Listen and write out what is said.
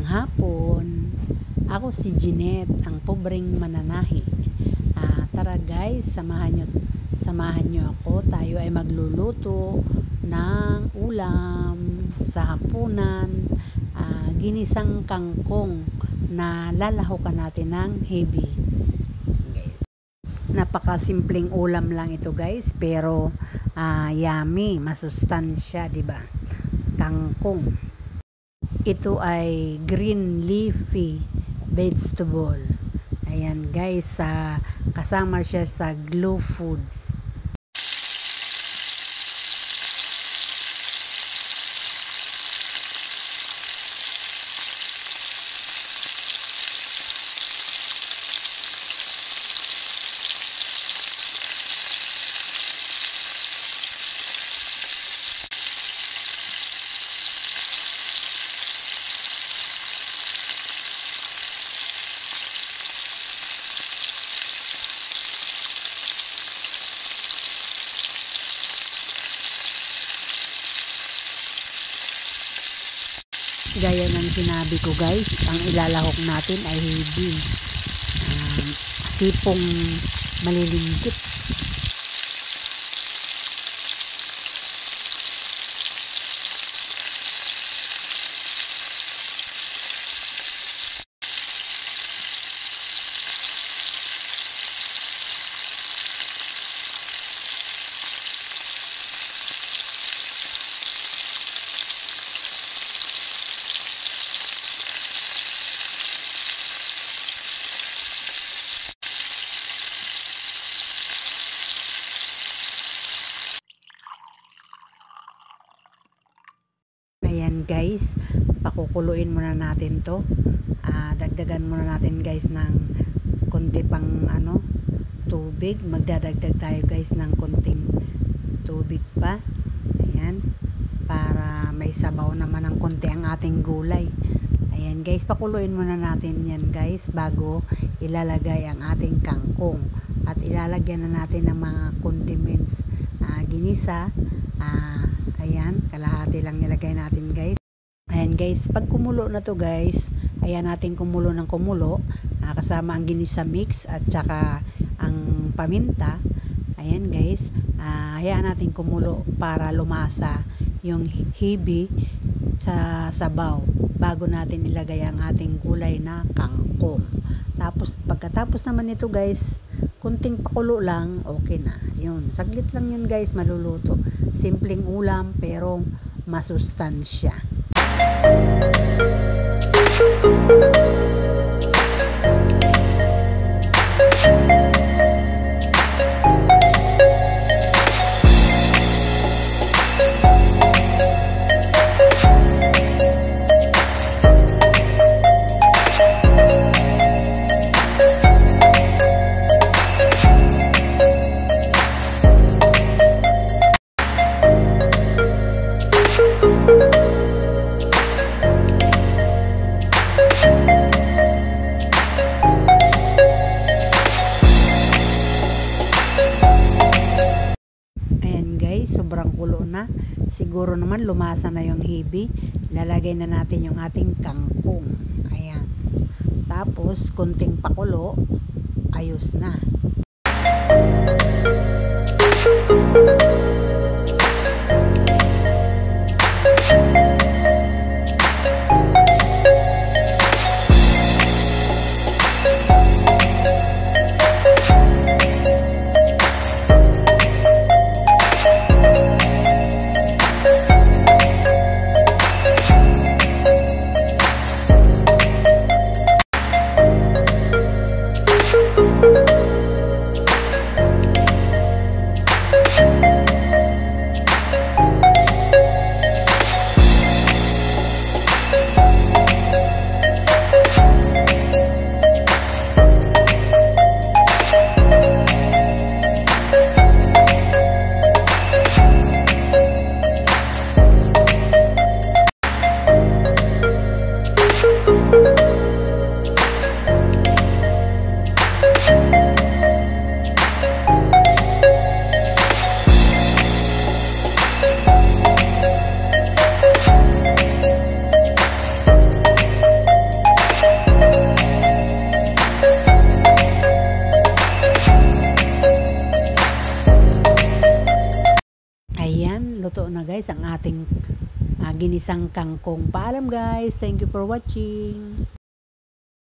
Hapon, ako si Jeanette, ang pobreng mananahi. Tara guys, samahan nyo ako. Tayo ay magluluto ng ulam sa hapunan, ginisang kangkong na lalahukan natin ng heavy. Guys, napakasimpleng ulam lang ito guys, pero yummy, masustansya, di ba? Kangkong. Ito ay green leafy vegetable. Ayan guys, kasama siya sa Glow Foods. Gaya ng sinabi ko guys, ang ilalahok natin ay heavy, tipong malilinggit. Ayan guys, pakukuluin muna natin to. Dagdagan muna natin guys ng konti pang tubig. Magdadagdag tayo guys ng konting tubig pa. Ayan, para may sabaw naman ng konti ang ating gulay. Ayan guys, pakuluin muna natin yan guys bago ilalagay ang ating kangkong. At ilalagyan na natin ng mga condiments, ginisa. Ayan, kalahati lang nilagay natin guys. Ayan guys, pag kumulo na to guys, ayan natin kumulo ng kumulo, kasama ang ginisa mix at saka ang paminta. Ayan guys, hayaan natin kumulo para lumasa yung hibi sa sabaw bago natin ilagay ang ating gulay na kangkong. Tapos pagkatapos naman nito guys, kunting pakulo lang, okay na. Yun, saglit lang yun guys, maluluto. Simpleng ulam pero masustansya. Sobrang kulo na, siguro naman lumasa na yung hibi. Lalagay na natin yung ating kangkong. Ayan, tapos kunting pakulo, ayos na. luto na guys ang ating ginisang kangkong. Paalam guys. Thank you for watching.